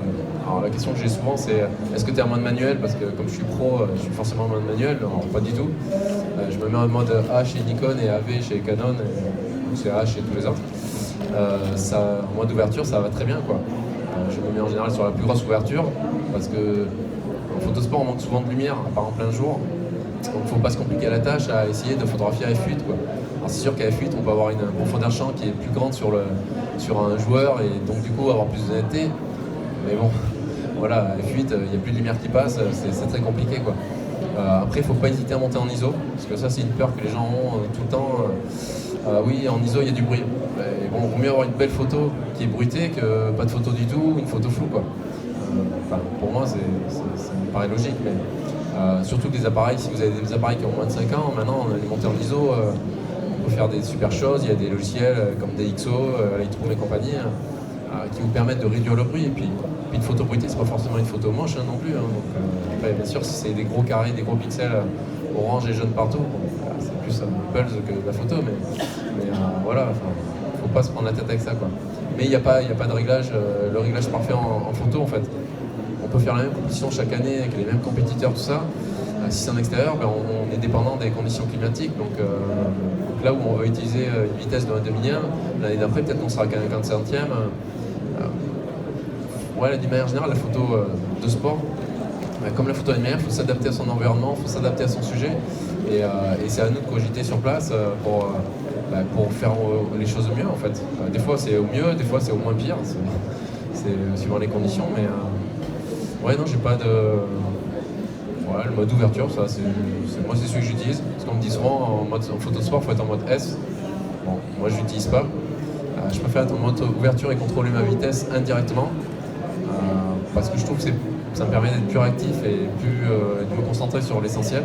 alors la question que j'ai souvent, c'est est-ce que tu es en mode manuel? Parce que comme je suis pro, je suis forcément en mode manuel. Alors, pas du tout. Je me mets en mode A chez Nikon et AV chez Canon. C'est A chez tous les autres. En mode ouverture, ça va très bien, quoi. Je me mets en général sur la plus grosse ouverture parce que en photosport, on manque souvent de lumière, à part en plein jour. Donc il ne faut pas se compliquer la tâche à essayer de photographier à f8, quoi. Alors c'est sûr qu'à f8, on peut avoir une profondeur champ qui est plus grande sur un joueur et donc du coup avoir plus de netteté. Mais bon, voilà, à f8, il n'y a plus de lumière qui passe, c'est très compliqué, quoi. Après, il ne faut pas hésiter à monter en ISO, parce que ça c'est une peur que les gens ont tout le temps. Oui, en ISO, il y a du bruit. Et bon, il vaut mieux avoir une belle photo qui est bruitée que pas de photo du tout ou une photo floue, quoi. Pour moi, ça me paraît logique, mais surtout des appareils, si vous avez des appareils qui ont moins de 5 ans, maintenant, les montées en ISO, on peut faire des super choses. Il y a des logiciels comme DxO, Lightroom et compagnie, qui vous permettent de réduire le bruit. Et puis une photo bruitée, c'est pas forcément une photo moche non plus. Donc, bien sûr, si c'est des gros carrés, des gros pixels orange et jaune partout, c'est plus un pulse que la photo, mais voilà, faut pas se prendre la tête avec ça, quoi. Mais il n'y a pas de réglage, le réglage parfait en photo en fait. On peut faire la même compétition chaque année avec les mêmes compétiteurs, tout ça. Si c'est en extérieur, on est dépendant des conditions climatiques. Donc là où on va utiliser une vitesse de 1 demi-lien, l'année d'après peut-être qu'on sera qu'à un 50e. Ouais, d'une manière générale, la photo de sport, comme la photo animalière, il faut s'adapter à son environnement, il faut s'adapter à son sujet. Et c'est à nous de cogiter sur place pour faire les choses au mieux en fait. Des fois c'est au mieux, des fois c'est au moins pire, c'est suivant les conditions, mais ouais non, j'ai pas de... Ouais, le mode ouverture, ça moi c'est celui que j'utilise, parce qu'on me dit souvent en photo de sport, il faut être en mode S. Bon, moi je l'utilise pas. Je préfère être en mode ouverture et contrôler ma vitesse indirectement, parce que je trouve que ça me permet d'être plus réactif et de me concentrer sur l'essentiel.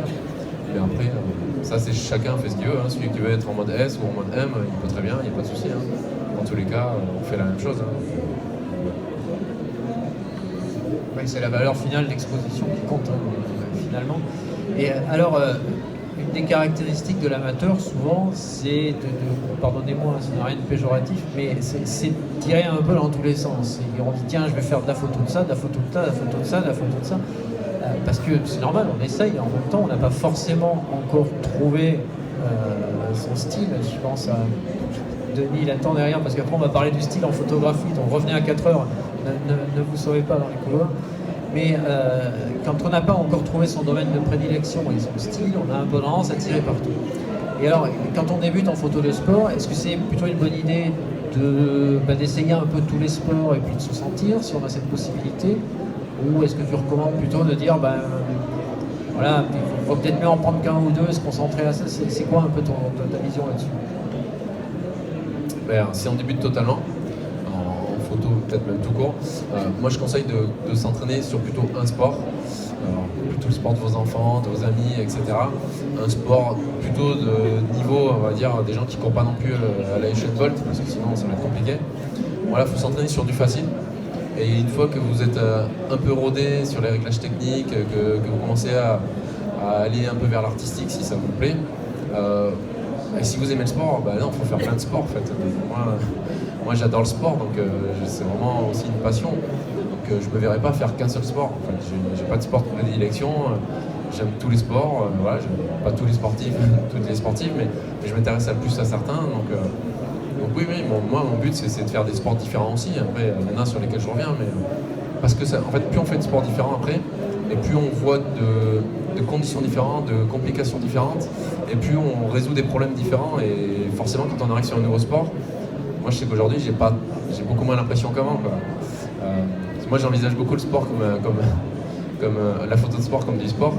Et après, ça c'est chacun fait ce qu'il veut, hein. Celui qui veut être en mode S ou en mode M, il peut très bien, il n'y a pas de souci, hein. Dans tous les cas, on fait la même chose, hein. Oui, c'est la valeur finale d'exposition qui compte, finalement. Et alors, une des caractéristiques de l'amateur, souvent, c'est pardonnez-moi, ça n'a rien de péjoratif, mais c'est tirer un peu dans tous les sens. Et on dit, tiens, je vais faire de la photo de ça, de la photo de ça, de la photo de ça, de la photo de ça. Parce que c'est normal, on essaye, en même temps, on n'a pas forcément encore trouvé son style. Je pense à Denis, il attend derrière, parce qu'après on va parler du style en photographie, donc revenez à 4 heures, ne vous sauvez pas dans les couloirs. Mais quand on n'a pas encore trouvé son domaine de prédilection et son style, on a un peu tendance à tirer partout. Et alors, quand on débute en photo de sport, est-ce que c'est plutôt une bonne idée d'essayer un peu tous les sports et puis de se sentir, si on a cette possibilité? Ou est-ce que tu recommandes plutôt de dire, voilà, il faut peut-être mieux en prendre qu'un ou deux, se concentrer à ça? C'est quoi un peu ta vision là-dessus? Si on débute totalement, en photo, peut-être même tout court, moi je conseille de s'entraîner sur plutôt un sport. Plutôt le sport de vos enfants, de vos amis, etc. Un sport plutôt de niveau, on va dire, des gens qui ne courent pas non plus à la Usain Bolt, parce que sinon ça va être compliqué. Voilà, il faut s'entraîner sur du facile. Et une fois que vous êtes un peu rodé sur les réglages techniques, que vous commencez à aller un peu vers l'artistique, si ça vous plaît, et si vous aimez le sport, non, il faut faire plein de sports en fait. Moi j'adore le sport, donc c'est vraiment aussi une passion. Donc je ne me verrais pas faire qu'un seul sport. En fait, j'ai pas de sport de prédilection. J'aime tous les sports. Voilà, j'aime pas tous les sportifs, toutes les sportives, mais je m'intéresse plus à certains. Donc oui, moi mon but c'est de faire des sports différents aussi. Après, il y en a sur lesquels je reviens, mais parce que en fait, plus on fait de sports différents après, et plus on voit de conditions différentes, de complications différentes, et plus on résout des problèmes différents. Et forcément, quand on arrive sur un nouveau sport, moi je sais qu'aujourd'hui j'ai beaucoup moins l'impression qu'avant, quoi. Moi j'envisage beaucoup le sport comme la photo de sport comme du sport.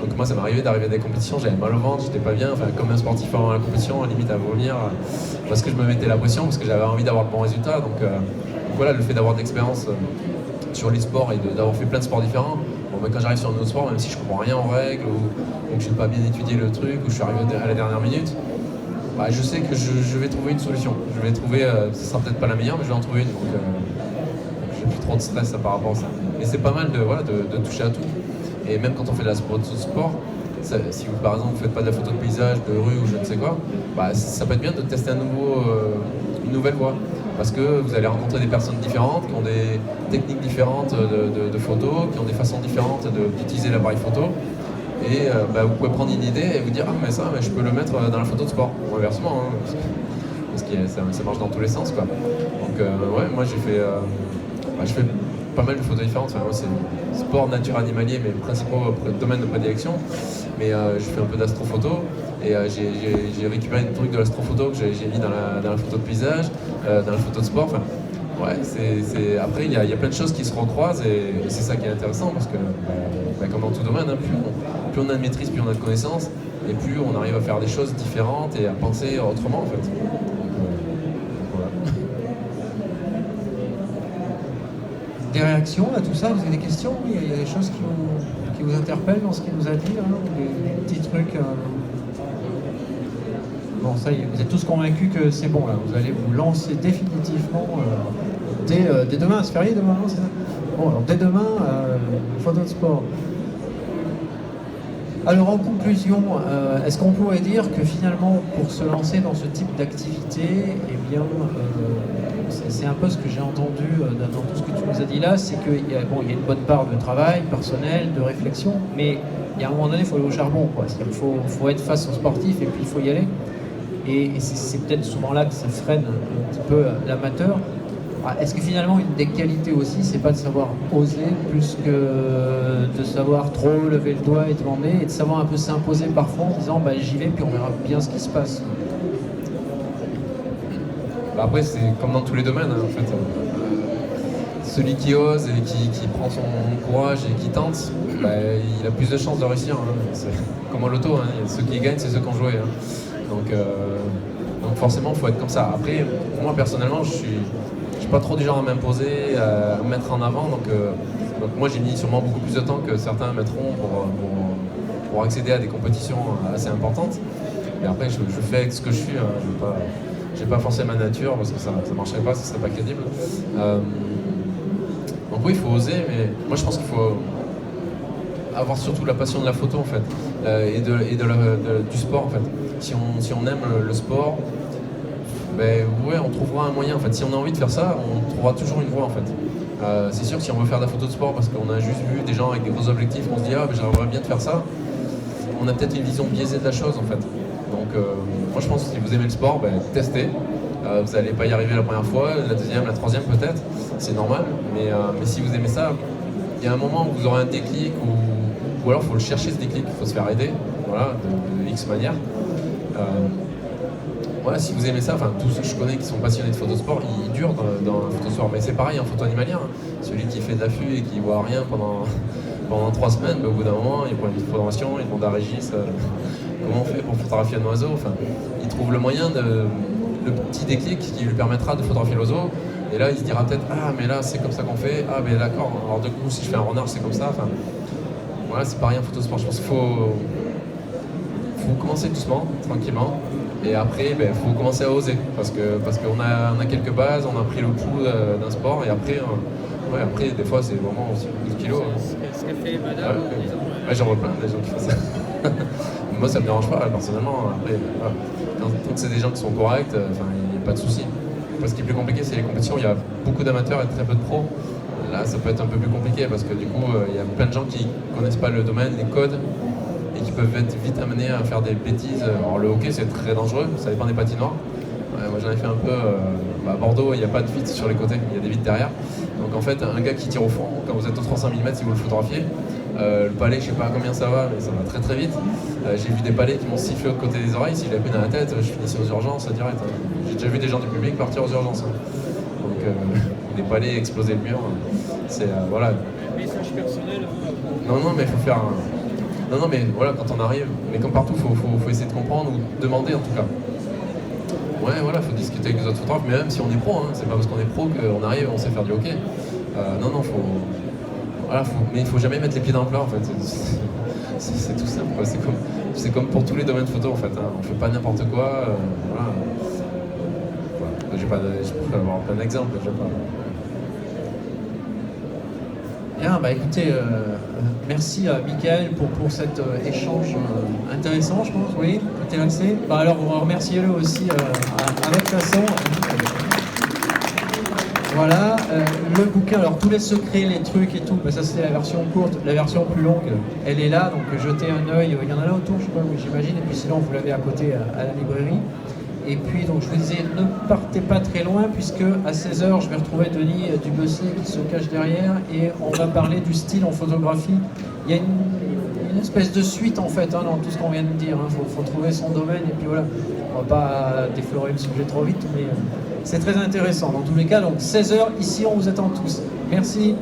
Donc moi ça m'arrivait d'arriver à des compétitions, j'avais mal au ventre, j'étais pas bien, enfin comme un sportif avant la compétition, limite à vomir, parce que je me mettais la pression, parce que j'avais envie d'avoir le bon résultat. Donc voilà, le fait d'avoir de l'expérience sur les sports et d'avoir fait plein de sports différents, quand j'arrive sur un autre sport, même si je comprends rien en règles, ou que je n'ai pas bien étudié le truc, ou je suis arrivé à la dernière minute, je sais que je vais trouver une solution. Je vais trouver, ce sera peut-être pas la meilleure, mais je vais en trouver une. Donc j'ai plus trop de stress par rapport à ça. Et c'est pas mal de toucher à tout. Et même quand on fait de la photo de sport, si vous par exemple vous faites pas de la photo de paysage, de rue ou je ne sais quoi, ça peut être bien de tester une nouvelle voie. Parce que vous allez rencontrer des personnes différentes, qui ont des techniques différentes de photos, qui ont des façons différentes d'utiliser l'appareil photo. Et vous pouvez prendre une idée et vous dire mais je peux le mettre dans la photo de sport. Ou inversement, hein, parce que ça marche dans tous les sens, quoi. Donc moi je fais pas mal de photos différentes. Enfin, moi c'est sport, nature, animalier, mes principaux domaines de prédilection. Mais je fais un peu d'astrophoto et j'ai récupéré un truc de l'astrophoto que j'ai mis dans la photo de paysage, dans la photo de sport. Enfin, ouais, après il y a plein de choses qui se recroisent et c'est ça qui est intéressant parce que comme dans tout domaine, hein, plus on a de maîtrise, plus on a de connaissances et plus on arrive à faire des choses différentes et à penser autrement en fait. Donc, voilà. Des réactions à tout ça? Vous avez des questions? Il y a des choses qui vous interpellent dans ce qu'il nous a dit, hein, des petits trucs. Bon, ça y est, vous êtes tous convaincus que c'est bon là. Vous allez vous lancer définitivement dès demain. C'est férié demain, non, c'est ça? Bon, alors dès demain, photo de sport. Alors en conclusion, est-ce qu'on pourrait dire que finalement, pour se lancer dans ce type d'activité, eh bien, c'est un peu ce que j'ai entendu dans tout ce que tu nous as dit là, c'est qu'il y a une bonne part de travail personnel, de réflexion, mais il y a un moment donné, il faut aller au charbon, quoi. Il faut être face aux sportifs et puis il faut y aller. Et c'est peut-être souvent là que ça freine un petit peu l'amateur. Est-ce que finalement une des qualités aussi, c'est pas de savoir oser plus que de savoir trop lever le doigt et demander, et de savoir un peu s'imposer parfois en disant j'y vais puis on verra bien ce qui se passe. Après c'est comme dans tous les domaines, hein, en fait. Celui qui ose et qui prend son courage et qui tente, il a plus de chances de réussir. Hein. C'est comme en loto, hein. Ceux qui gagnent c'est ceux qui ont joué. Hein. Donc forcément il faut être comme ça. Après moi personnellement je suis pas trop du genre à m'imposer, à me mettre en avant, donc moi j'ai mis sûrement beaucoup plus de temps que certains mettront pour accéder à des compétitions assez importantes. Mais après je fais avec ce que je suis, hein. J'ai pas forcé ma nature parce que ça marcherait pas, ça serait pas crédible. Donc oui, il faut oser, mais moi je pense qu'il faut avoir surtout la passion de la photo en fait, et du sport en fait. Si on aime le sport, ouais, on trouvera un moyen en fait. Si on a envie de faire ça, on trouvera toujours une voie en fait. C'est sûr que si on veut faire de la photo de sport parce qu'on a juste vu des gens avec des gros objectifs, on se dit ah mais j'aimerais bien de faire ça, on a peut-être une vision biaisée de la chose en fait. Donc moi je pense que si vous aimez le sport, testez. Vous n'allez pas y arriver la première fois, la deuxième, la troisième peut-être, c'est normal, mais si vous aimez ça, il y a un moment où vous aurez un déclic ou alors il faut le chercher ce déclic, il faut se faire aider, voilà, de X manière. Voilà, si vous aimez ça, enfin tous ceux que je connais qui sont passionnés de photosport, ils durent dans la photosport, mais c'est pareil en photo animalière, hein. Celui qui fait de l'affût et qui voit rien pendant 3 semaines, au bout d'un moment, il prend une formation, il demande à Régis comment on fait pour photographier un oiseau, enfin, il trouve le moyen, le petit déclic qui lui permettra de photographier l'oiseau, et là il se dira peut-être ah mais là c'est comme ça qu'on fait, ah mais d'accord, alors du coup si je fais un renard c'est comme ça, enfin voilà, c'est pareil en photosport, je pense qu'il faut commencer doucement, tranquillement. Et après, il faut commencer à oser, parce qu'on a quelques bases, on a pris le pouls d'un sport, et après, après des fois, c'est vraiment aussi beaucoup de kilos. Ce qu'a fait madame. J'en vois plein, des gens qui font ça. Moi, ça me dérange pas, personnellement. Après, voilà. Tant que c'est des gens qui sont corrects, il n'y a pas de souci. Ce qui est plus compliqué, c'est les compétitions. Il y a beaucoup d'amateurs et très peu de pros. Là, ça peut être un peu plus compliqué, parce que du coup, il y a plein de gens qui ne connaissent pas le domaine, les codes, et qui peuvent être vite amenés à faire des bêtises. Alors le hockey c'est très dangereux, ça dépend des patinoires. Moi j'en ai fait un peu, à Bordeaux il n'y a pas de vitres sur les côtés, il y a des vitres derrière. Donc en fait un gars qui tire au fond, quand vous êtes au 300 mm si vous le photographiez, le palais je sais pas combien ça va, mais ça va très très vite. J'ai vu des palais qui m'ont sifflé au côté des oreilles, si je l'avais pris dans la tête, je finissais aux urgences direct. J'ai déjà vu des gens du public partir aux urgences. Donc des palais exploser le mur, c'est voilà. Message personnel. Non mais il faut faire Non, mais voilà, quand on arrive, mais comme partout, faut essayer de comprendre ou demander en tout cas. Ouais, voilà, faut discuter avec les autres photographes, mais même si on est pro, hein, c'est pas parce qu'on est pro qu'on arrive, on sait faire du hockey. Non, mais il faut jamais mettre les pieds dans le plat en fait. C'est tout simple, quoi. C'est comme pour tous les domaines de photo en fait. Hein. On fait pas n'importe quoi. Voilà. Je peux avoir plein d'exemples. Bien, écoutez, merci à Michael pour cet échange intéressant, je pense, oui, intéressé. Alors, on va remercier le aussi avec façon. Voilà, le bouquin, alors tous les secrets, les trucs et tout, ça c'est la version courte. La version plus longue, elle est là, donc jetez un œil, il y en a là autour, je sais pas, j'imagine, et puis sinon vous l'avez à côté à la librairie. Et puis, donc, je vous disais, ne partez pas très loin, puisque à 16h, je vais retrouver Denis Dubessé qui se cache derrière, et on va parler du style en photographie. Il y a une espèce de suite, en fait, dans tout ce qu'on vient de dire. Faut trouver son domaine, et puis voilà. On va pas déflorer le sujet trop vite, mais c'est très intéressant. Dans tous les cas, donc 16h, ici, on vous attend tous. Merci.